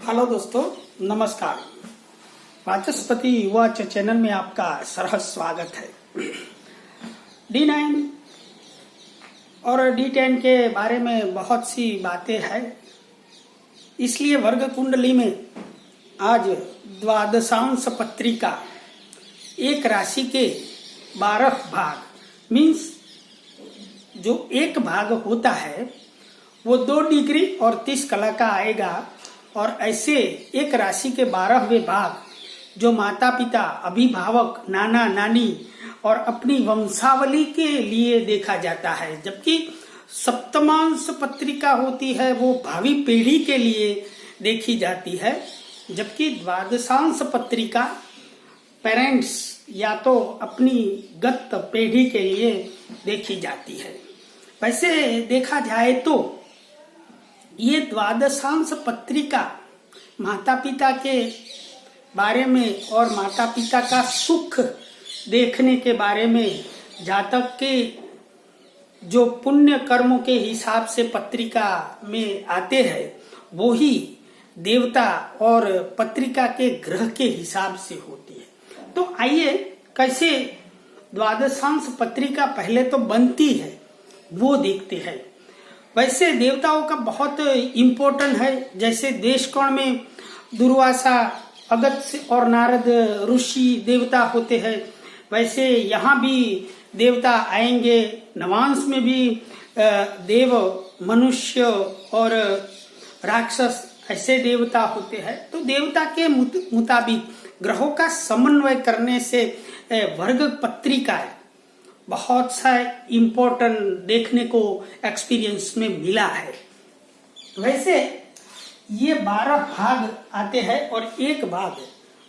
Hello दोस्तों, नमस्कार। वाचस्पति युवा चैनल में आपका सहर्ष स्वागत है। D9 और D10 के बारे में बहुत सी बातें हैं, इसलिए वर्ग कुंडली में आज द्वादशांश पत्रिका एक राशि के 12 भाग मीन्स जो एक भाग होता है वो 2 डिग्री और 30 कला का आएगा। और ऐसे एक राशि के 12वें भाग जो माता पिता, अभिभावक, नाना नानी और अपनी वंशावली के लिए देखा जाता है, जबकि सप्तमांश पत्रिका होती है वो भावी पीढ़ी के लिए देखी जाती है, जबकि द्वादशांश पत्रिका पेरेंट्स या तो अपनी गत पीढ़ी के लिए देखी जाती है। वैसे देखा जाए तो ये द्वादशांश पत्रिका माता पिता के बारे में और माता पिता का सुख देखने के बारे में, जातक के जो पुण्य कर्मों के हिसाब से पत्रिका में आते हैं वो ही देवता और पत्रिका के ग्रह के हिसाब से होती है। तो आइए कैसे द्वादशांश पत्रिका पहले तो बनती है वो देखते हैं। वैसे देवताओं का बहुत इम्पोर्टेंट है, जैसे देशकोण में दुर्वासा, अगस्त्य और नारद ऋषि देवता होते हैं, वैसे यहाँ भी देवता आएंगे। नवांश में भी देव, मनुष्य और राक्षस ऐसे देवता होते हैं। तो देवता के मुताबिक ग्रहों का समन्वय करने से वर्ग पत्रिका बहुत सा इम्पोर्टेंट देखने को एक्सपीरियंस में मिला है। वैसे ये 12 भाग आते हैं और एक भाग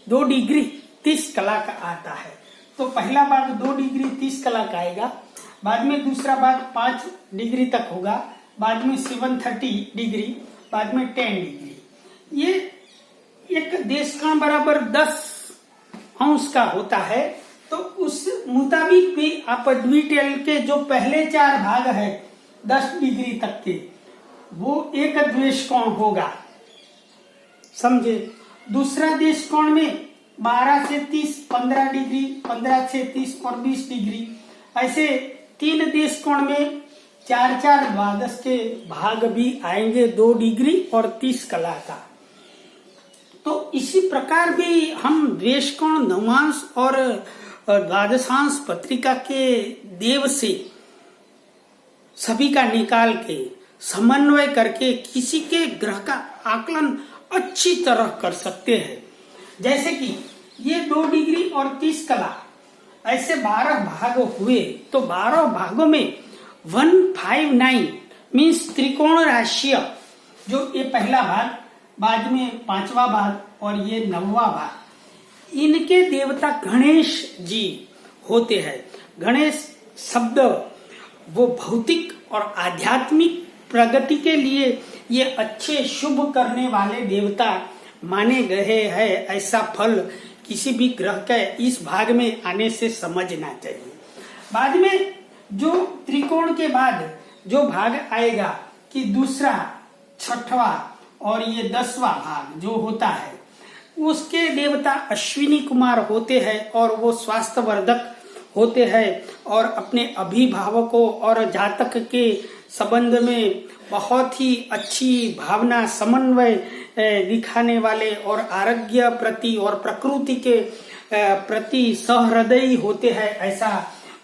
2 डिग्री 30 कला का आता है। तो पहला भाग 2 डिग्री 30 कला का आएगा, बाद में दूसरा भाग 5 डिग्री तक होगा, बाद में 730 डिग्री, बाद में 10 डिग्री। ये एक देश का बराबर 10 अंश का होता है। तो उस मुताबिक भी आप डिटेल के जो पहले 4 भाग है 10 डिग्री तक के, वो एक द्वेष कोण होगा, समझे। दूसरा देश कोण में 12 से 30 15 डिग्री, 15 से 30 और 20 डिग्री, ऐसे 3 देश कोण में 4 द्वादश के भाग भी आएंगे 2 डिग्री और 30 कला का। तो इसी प्रकार भी हम द्वेष कोण, नवांश और द्वादशांश पत्रिका के देव से सभी का निकाल के समन्वय करके किसी के ग्रह का आकलन अच्छी तरह कर सकते हैं। जैसे कि ये 2 डिग्री और 30 कला ऐसे 12 भाग हुए, तो 12 भागों में 159 मीन्स त्रिकोण राशि, जो ये पहला भाग, बाद में 5वां भाग और ये 9वां भाग, इनके देवता गणेश जी होते हैं। गणेश शब्द वो भौतिक और आध्यात्मिक प्रगति के लिए ये अच्छे शुभ करने वाले देवता माने गए हैं। ऐसा फल किसी भी ग्रह के इस भाग में आने से समझना चाहिए। बाद में जो त्रिकोण के बाद जो भाग आएगा कि दूसरा, 6वां और ये 10वां भाग जो होता है, उसके देवता अश्विनी कुमार होते हैं और वो स्वास्थ्यवर्धक होते हैं और अपने अभिभावकों और जातक के संबंध में बहुत ही अच्छी भावना, समन्वय दिखाने वाले और आरोग्य प्रति और प्रकृति के प्रति सहृदयी होते हैं, ऐसा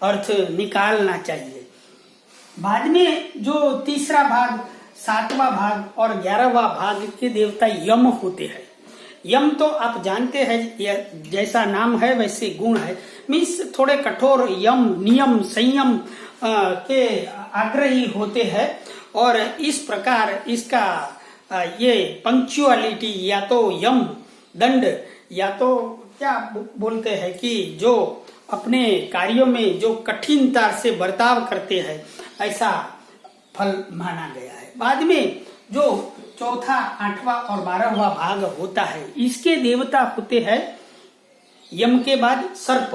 अर्थ निकालना चाहिए। बाद में जो तीसरा भाग, 7वां भाग और 11वां भाग के देवता यम होते हैं। यम तो आप जानते हैं, जैसा नाम है वैसे गुण है, मीन्स थोड़े कठोर यम, नियम, संयम के आग्रही होते हैं। और इस प्रकार इसका ये पंक्चुअलिटी या तो यम दंड या तो क्या बोलते हैं कि जो अपने कार्यों में जो कठिनता से बर्ताव करते हैं, ऐसा फल माना गया है। बाद में जो चौथा, 8वां और 12वां भाग होता है, इसके देवता होते हैं यम के बाद सर्प।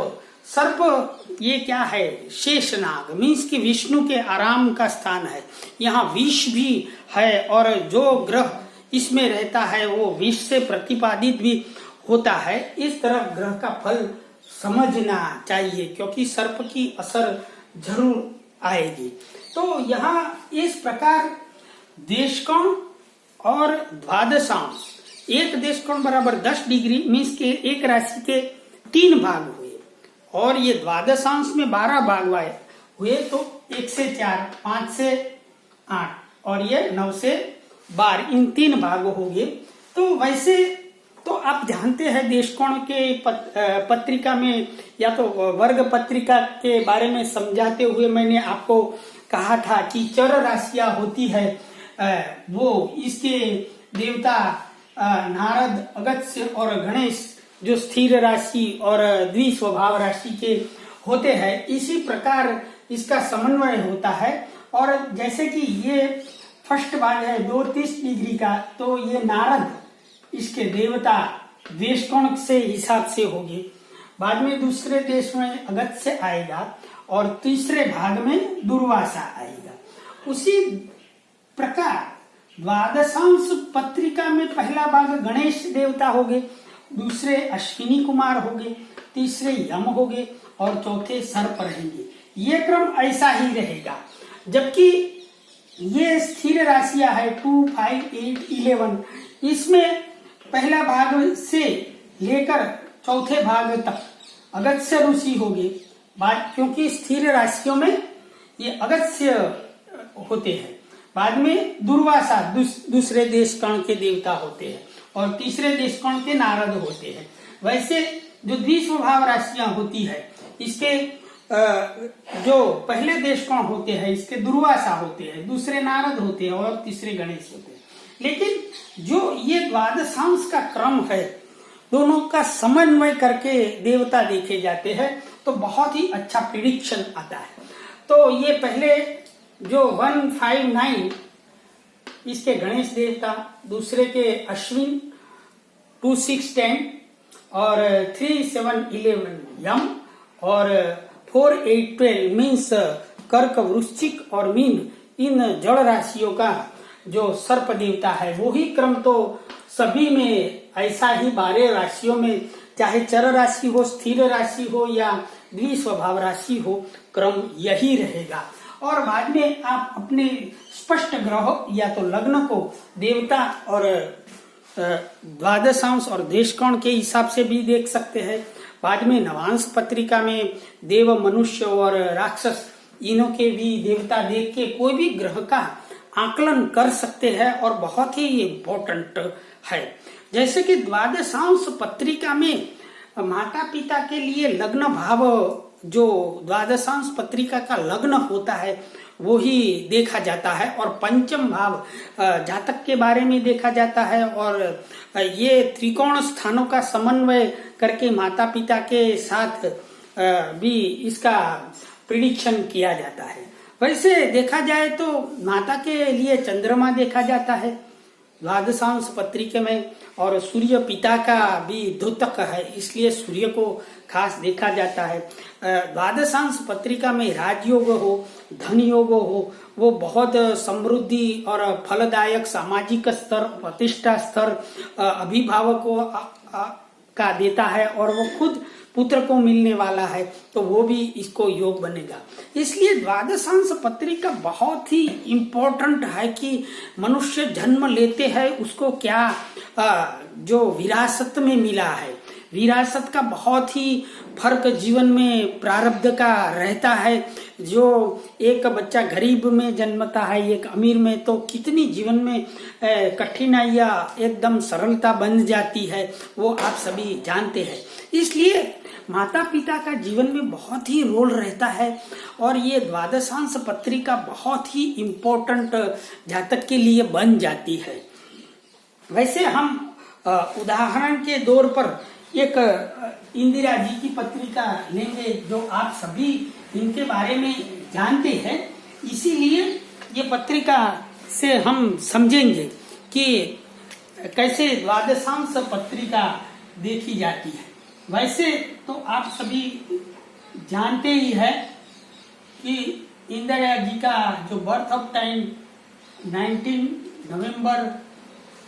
सर्प ये क्या है? शेषनाग मीन्स कि विष्णु के आराम का स्थान है। यहाँ विष भी है और जो ग्रह इसमें रहता है वो विष से प्रतिपादित भी होता है। इस तरह ग्रह का फल समझना चाहिए, क्योंकि सर्प की असर जरूर आएगी। तो यहाँ इस प्रकार देशकोण और द्वादशांश, एक देशकोण बराबर 10 डिग्री मीन्स के एक राशि के 3 भाग हुए, और ये द्वादशांश में 12 भाग हुए, तो 1 से 4, 5 से 8 और ये 9 से 12, इन 3 भाग हो गए। तो वैसे तो आप जानते हैं देशकोण के पत्रिका में या तो वर्ग पत्रिका के बारे में समझाते हुए मैंने आपको कहा था कि चर राशियां होती है, वो इसके देवता नारद, अगस्त्य और गणेश जो स्थिर राशि और द्विस्वभाव राशि के होते हैं, इसी प्रकार इसका समन्वय होता है। और जैसे कि ये फर्स्ट भाग है 230 डिग्री का, तो ये नारद इसके देवता देशकोण से हिसाब से होगी। बाद में दूसरे देश में अगस्त्य आएगा और तीसरे भाग में दुर्वासा आएगा। उसी प्रकार द्वादशांश पत्रिका में पहला भाग गणेश देवता हो गए, दूसरे अश्विनी कुमार हो गए, तीसरे यम हो गए और चौथे सर्प रहेंगे। ये क्रम ऐसा ही रहेगा। जबकि ये स्थिर राशियां है 2, 5, 8, 11, इसमें पहला भाग से लेकर चौथे भाग तक अगस्त्य ऋषि हो गए। क्योंकि स्थिर राशियों में ये अगस्त्य होते हैं, बाद में दुर्वासा दूसरे देशकोण के देवता होते हैं और तीसरे देशकोण के नारद होते हैं। वैसे जो द्विस्वभाव राशियां होती है, इसके जो पहले देशकोण होते हैं इसके दुर्वासा होते हैं, दूसरे नारद होते हैं और तीसरे गणेश होते हैं। लेकिन जो ये द्वादशांश का क्रम है, दोनों का समन्वय करके देवता देखे जाते हैं, तो बहुत ही अच्छा प्रिडिक्शन आता है। तो ये पहले जो 159 इसके गणेश देवता, दूसरे के अश्विन 2, 6, 10 और 3, 7, 11 यम और 4, 8, 12 मीन्स कर्क, वृश्चिक और मीन, इन जड़ राशियों का जो सर्प देवता है वही क्रम तो सभी में ऐसा ही 12 राशियों में, चाहे चर राशि हो, स्थिर राशि हो या द्विस्वभाव राशि हो, क्रम यही रहेगा। और बाद में आप अपने स्पष्ट ग्रह या तो लग्न को देवता और द्वादशांश और देशकोण के हिसाब से भी देख सकते हैं। बाद में नवांश पत्रिका में देव, मनुष्य और राक्षस, इनों के भी देवता देख के कोई भी ग्रह का आकलन कर सकते हैं और बहुत ही इम्पोर्टेंट है। जैसे कि द्वादशांश पत्रिका में माता पिता के लिए लग्न भाव, जो द्वादशांश पत्रिका का लग्न होता है वो ही देखा जाता है, और पंचम भाव जातक के बारे में देखा जाता है, और ये त्रिकोण स्थानों का समन्वय करके माता पिता के साथ भी इसका प्रिडिक्शन किया जाता है। वैसे देखा जाए तो माता के लिए चंद्रमा देखा जाता है द्वादशांश पत्रिका में, और सूर्य पिता का भी द्योतक है, इसलिए सूर्य को खास देखा जाता है। द्वादशांश पत्रिका में राजयोग हो, धन योग हो, वो बहुत समृद्धि और फलदायक सामाजिक स्तर, प्रतिष्ठा स्तर अभिभावकों का देता है, और वो खुद पुत्र को मिलने वाला है, तो वो भी इसको योग बनेगा। इसलिए द्वादशांश पत्रिका बहुत ही इम्पोर्टेंट है कि मनुष्य जन्म लेते हैं उसको क्या जो विरासत में मिला है, विरासत का बहुत ही फर्क जीवन में प्रारब्ध का रहता है। जो एक बच्चा गरीब में जन्मता है, एक अमीर में, तो कितनी जीवन में कठिनाइयां एकदम सरलता बन जाती है, वो आप सभी जानते हैं। इसलिए माता पिता का जीवन में बहुत ही रोल रहता है, और ये द्वादशांश पत्रिका बहुत ही इम्पोर्टेंट जातक के लिए बन जाती है। वैसे हम उदाहरण के तौर पर एक इंदिरा जी की पत्रिका लेंगे, जो आप सभी इनके बारे में जानते हैं, इसीलिए ये पत्रिका से हम समझेंगे कि कैसे द्वादशांश पत्रिका देखी जाती है। वैसे तो आप सभी जानते ही है कि इंदिरा जी का जो बर्थ ऑफ टाइम 19 नवंबर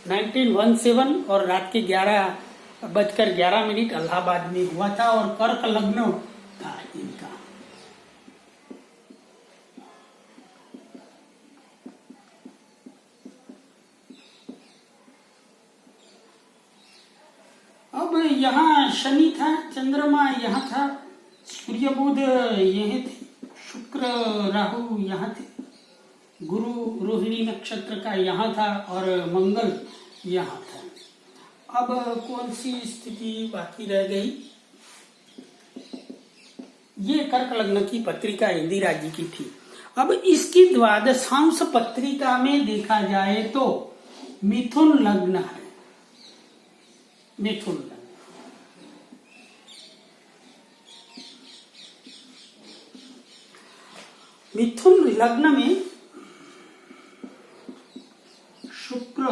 1917 और रात के 11:11 इलाहाबाद में हुआ था और कर्क लग्न था इनका। अब यहाँ शनि था, चंद्रमा यहाँ था, सूर्य बुध यही थे, शुक्र राहु यहाँ थे, गुरु रोहिणी नक्षत्र का यहाँ था और मंगल यहाँ था। अब कौन सी स्थिति बाकी रह गई? ये कर्क लग्न की पत्रिका इंदिरा जी की थी। अब इसकी द्वादशांश पत्रिका में देखा जाए तो मिथुन लग्न है, मिथुन लग्न। मिथुन लग्न में शुक्र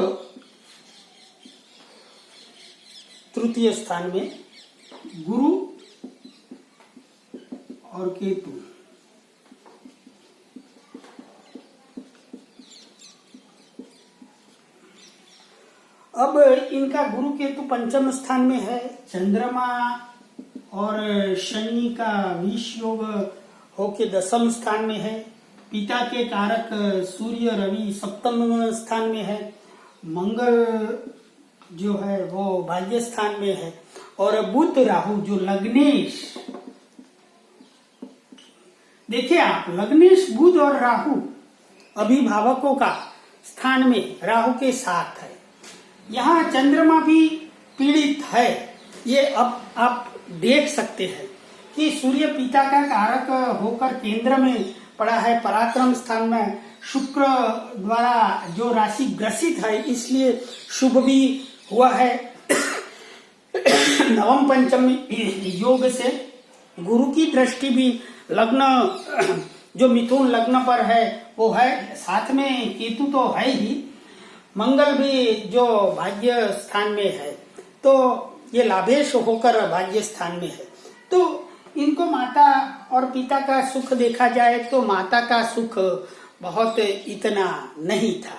तृतीय स्थान में, गुरु और केतु। अब इनका गुरु केतु पंचम स्थान में है, चंद्रमा और शनि का विष योग होके दसम स्थान में है, पिता के कारक सूर्य रवि सप्तम स्थान में है, मंगल जो है वो भाग्य स्थान में है और बुध राहु जो लग्नेश, देखिए आप, लग्नेश बुध और राहु अभिभावकों का स्थान में राहु के साथ है। यहाँ चंद्रमा भी पीड़ित है। ये अब आप देख सकते हैं कि सूर्य पिता का कारक होकर केंद्र में पड़ा है, पराक्रम स्थान में शुक्र द्वारा जो राशि ग्रसित है, इसलिए शुभ भी हुआ है। नवम पंचम योग से गुरु की दृष्टि भी लग्न जो मिथुन लग्न पर है वो है, साथ में केतु तो है ही, मंगल भी जो भाग्य स्थान में है, तो ये लाभेश होकर भाग्य स्थान में है। तो इनको माता और पिता का सुख देखा जाए तो माता का सुख बहुत इतना नहीं था।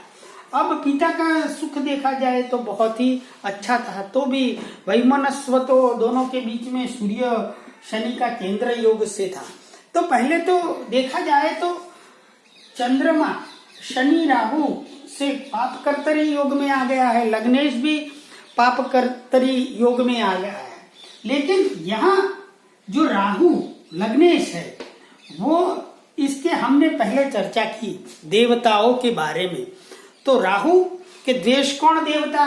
अब पिता का सुख देखा जाए तो बहुत ही अच्छा था, तो भी वैमनस्व तो दोनों के बीच में सूर्य शनि का केंद्र योग से था। तो पहले तो देखा जाए तो चंद्रमा शनि राहु से पाप कर्तरी योग में आ गया है, लग्नेश भी पाप कर्तरी योग में आ गया है। लेकिन यहाँ जो राहु लग्नेश है वो, इसके हमने पहले चर्चा की देवताओं के बारे में। तो राहु के द्वेष कौन देवता?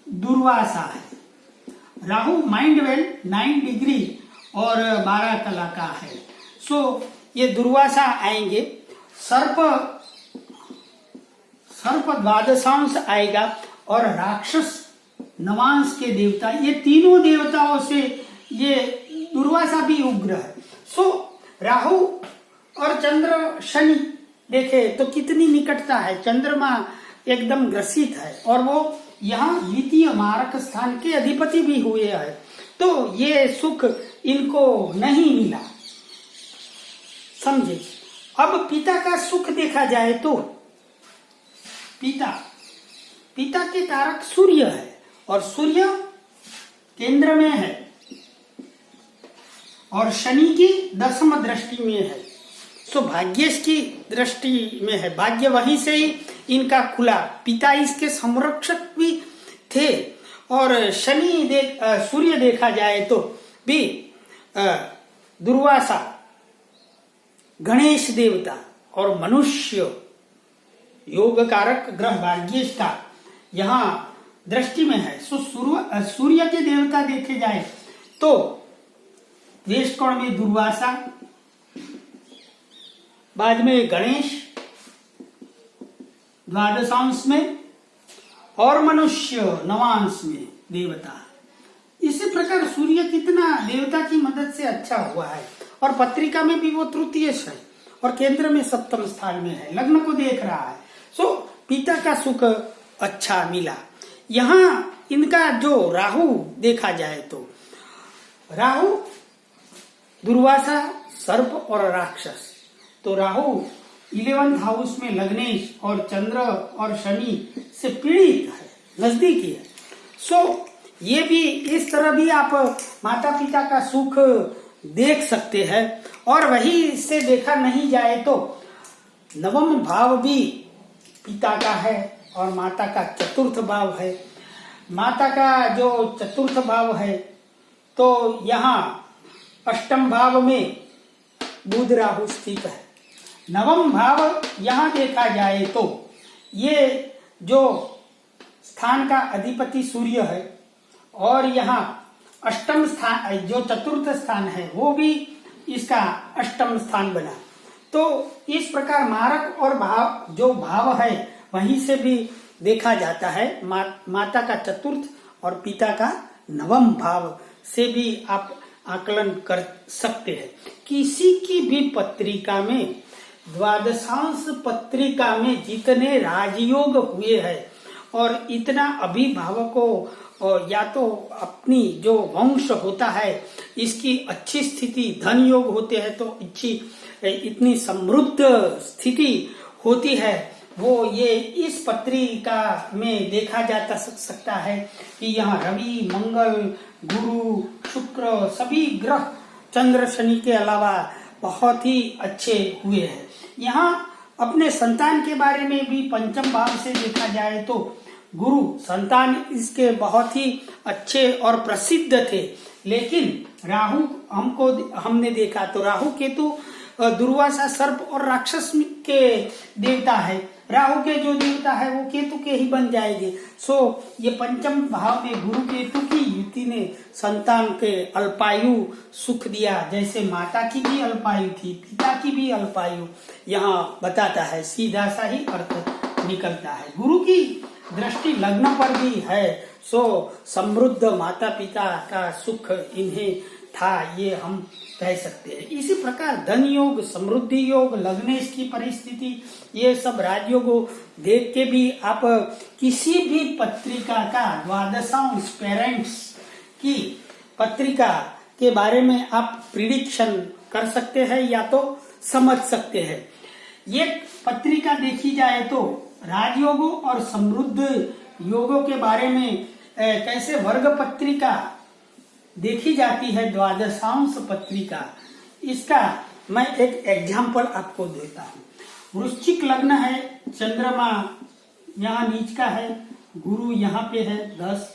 दुर्वासा है। राहु माइंड वेल 9 डिग्री और 12 कला का है। सो ये दुर्वासा आएंगे। सर्प द्वादशांश आएगा और राक्षस नवांश के देवता, ये तीनों देवताओं से ये दुर्वासा भी उग्र है। सो राहु और चंद्र शनि देखे तो कितनी निकटता है, चंद्रमा एकदम ग्रसित है और वो यहाँ द्वितीय मारक स्थान के अधिपति भी हुए हैं, तो ये सुख इनको नहीं मिला, समझे। अब पिता का सुख देखा जाए तो पिता के कारक सूर्य है और सूर्य केंद्र में है और शनि की दसम दृष्टि में है। सो भाग्येश की दृष्टि में है, भाग्य वहीं से ही इनका खुला। पिता इसके संरक्षक भी थे और सूर्य देखा जाए तो भी दुर्वासा, गणेश देवता और मनुष्य योग कारक ग्रह भाग्येश का यहाँ दृष्टि में है। सो सूर्य के देवता देखे जाए तो द्वेष कोण में दुर्वासा, बाद में गणेश द्वादशांश में और मनुष्य नवांश में देवता। इसी प्रकार सूर्य कितना देवता की मदद से अच्छा हुआ है और पत्रिका में भी वो तृतीय है और केंद्र में सप्तम स्थान में है, लग्न को देख रहा है। सो पिता का सुख अच्छा मिला। यहाँ इनका जो राहु देखा जाए तो राहु दुर्वासा, सर्प और राक्षस। तो राहु 11th हाउस में लग्नेश और चंद्र और शनि से पीड़ित है। नजदीकी है। सो ये भी इस तरह भी आप माता पिता का सुख देख सकते हैं। और वही से देखा नहीं जाए तो नवम भाव भी पिता का है और माता का चतुर्थ भाव है। माता का जो चतुर्थ भाव है तो यहाँ अष्टम भाव में बुध राहु स्थित है। नवम भाव यहाँ देखा जाए तो ये जो स्थान का अधिपति सूर्य है और यहाँ अष्टम स्थान जो चतुर्थ स्थान है वो भी इसका अष्टम स्थान बना। तो इस प्रकार मारक और भाव जो भाव है वहीं से भी देखा जाता है। माता का चतुर्थ और पिता का नवम भाव से भी आप आकलन कर सकते हैं। किसी की भी पत्रिका में द्वादशांश पत्रिका में जितने राजयोग हुए हैं और इतना अभिभावकों या तो अपनी जो वंश होता है इसकी अच्छी स्थिति, धन योग होते हैं तो अच्छी इतनी समृद्ध स्थिति होती है, वो ये इस पत्रिका में देखा जा सकता है कि यहाँ रवि, मंगल, गुरु, शुक्र सभी ग्रह चंद्र शनि के अलावा बहुत ही अच्छे हुए हैं। यहाँ अपने संतान के बारे में भी पंचम भाव से देखा जाए तो गुरु संतान इसके बहुत ही अच्छे और प्रसिद्ध थे। लेकिन राहु हमने देखा तो राहु केतु दुर्वासा सर्प और राक्षस के देवता है। राहु के जो देवता है वो केतु के ही बन जाएंगे। सो ये पंचम भाव में गुरु केतु की युति ने संतान के अल्पायु सुख दिया। जैसे माता की भी अल्पायु थी, पिता की भी अल्पायु यहाँ बताता है, सीधा सा ही अर्थ निकलता है। गुरु की दृष्टि लग्न पर भी है, सो समृद्ध माता पिता का सुख इन्हें था, ये हम कह सकते हैं। इसी प्रकार धन योग, समृद्धि योग, लग्नेश की परिस्थिति, ये सब राजयोग देख के भी आप किसी भी पत्रिका का द्वादशांश पेरेंट्स की पत्रिका के बारे में आप प्रिडिक्शन कर सकते हैं या तो समझ सकते हैं। ये पत्रिका देखी जाए तो राजयोगों और समृद्ध योगों के बारे में कैसे वर्ग पत्रिका देखी जाती है, द्वादशांश पत्रिका, इसका मैं एक एग्जाम्पल आपको देता हूँ। वृश्चिक लग्न है, चंद्रमा यहाँ नीच का है, गुरु यहाँ पे है 10,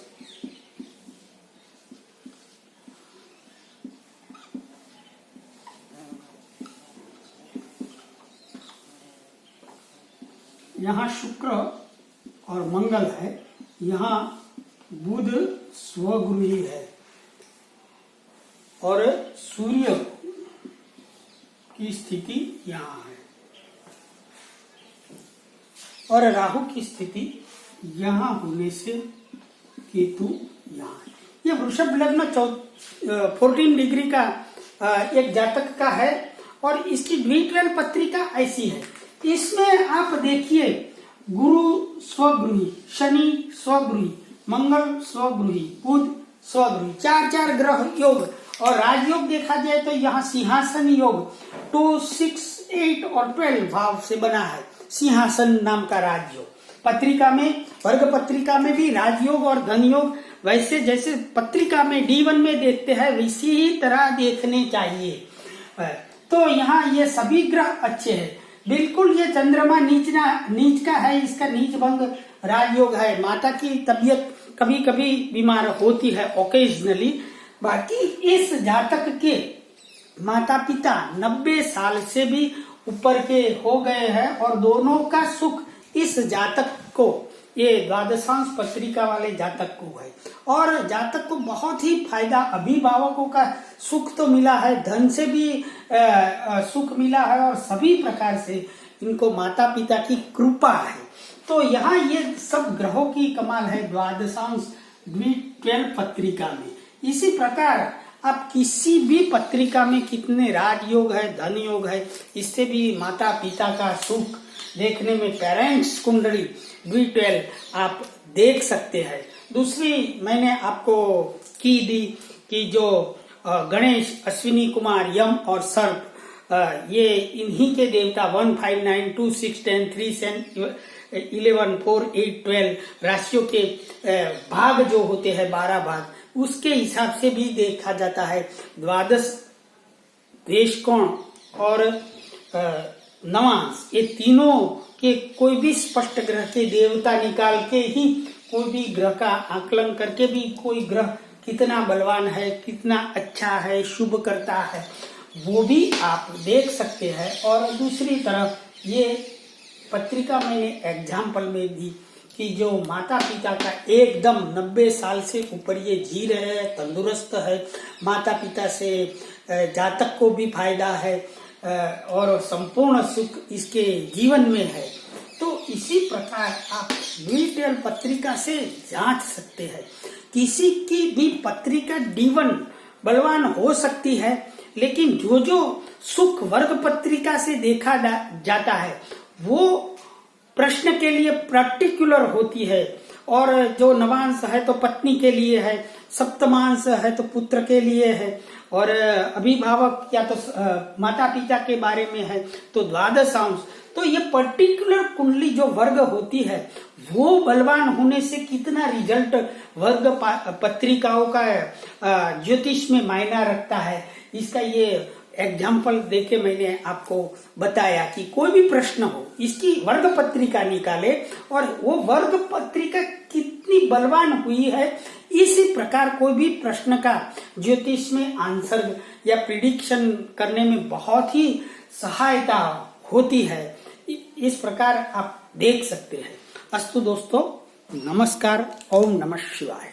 यहाँ शुक्र और मंगल है, यहाँ बुध स्वगृही है और सूर्य की स्थिति यहाँ है और राहु की स्थिति यहाँ होने से केतु यहाँ है। ये वृषभ लग्न 14 डिग्री का एक जातक का है और इसकी द्वितीय पत्रिका ऐसी है। इसमें आप देखिए गुरु स्वगृही, शनि स्वगृही, मंगल स्वगृही, बुध स्वगृही, 4 ग्रह योग और राजयोग देखा जाए तो यहाँ सिंहासन योग 2, 6, 8 और 12 भाव से बना है। सिंहासन नाम का राजयोग पत्रिका में, वर्ग पत्रिका में भी राजयोग और धन योग वैसे जैसे पत्रिका में D1 में देखते हैं वैसी ही तरह देखने चाहिए। तो यहाँ ये सभी ग्रह अच्छे हैं। बिल्कुल ये चंद्रमा नीच का है, इसका नीच भंग राजयोग है। माता की तबीयत कभी कभी बीमार होती है ओकेजनली। बाकी इस जातक के माता पिता 90 साल से भी ऊपर के हो गए हैं और दोनों का सुख इस जातक को, ये द्वादशांश पत्रिका वाले जातक को है और जातक को बहुत ही फायदा, अभिभावकों का सुख तो मिला है, धन से भी सुख मिला है और सभी प्रकार से इनको माता पिता की कृपा है। तो यहाँ ये सब ग्रहों की कमाल है द्वादशांश द्वितीय पत्रिका में। इसी प्रकार आप किसी भी पत्रिका में कितने राजयोग है, धन योग है, इससे भी माता पिता का सुख देखने में पेरेंट्स कुंडली द्वितीय आप देख सकते हैं। दूसरी मैंने आपको की दी कि जो गणेश, अश्विनी कुमार, यम और सर्प, ये इन्हीं के देवता 1, 5, 9, 2, 6, 10, 3, 11, 4, 8, 12 राशियों के भाग जो होते हैं 12 भाग, उसके हिसाब से भी देखा जाता है। द्वादश देशकोण और नवांश, ये तीनों के कोई भी स्पष्ट ग्रह के देवता निकाल के ही, कोई भी ग्रह का आकलन करके भी कोई ग्रह कितना बलवान है, कितना अच्छा है, शुभ करता है, वो भी आप देख सकते हैं। और दूसरी तरफ ये पत्रिका मैंने एग्जाम्पल में दी कि जो माता पिता का एकदम 90 साल से ऊपर ये जी रहे हैं, तंदुरुस्त है, माता पिता से जातक को भी फायदा है और संपूर्ण सुख इसके जीवन में है। तो इसी प्रकार आप डिटेल पत्रिका से जांच सकते हैं। किसी की भी पत्रिका D1 बलवान हो सकती है, लेकिन जो जो सुख वर्ग पत्रिका से देखा जाता है वो प्रश्न के लिए पर्टिकुलर होती है। और जो नवांश है तो पत्नी के लिए है, सप्तमांश है तो पुत्र के लिए है, और अभिभावक या तो माता पिता के बारे में है तो द्वादशांश। तो ये पर्टिकुलर कुंडली जो वर्ग होती है वो बलवान होने से कितना रिजल्ट वर्ग पत्रिकाओं का ज्योतिष में मायना रखता है, इसका ये एग्जाम्पल देके मैंने आपको बताया कि कोई भी प्रश्न हो इसकी वर्ग पत्रिका निकाले और वो वर्ग पत्रिका कितनी बलवान हुई है, इसी प्रकार कोई भी प्रश्न का ज्योतिष में आंसर या प्रिडिक्शन करने में बहुत ही सहायता होती है। इस प्रकार आप देख सकते हैं। अस्तु दोस्तों, नमस्कार। ओम नमः शिवाय।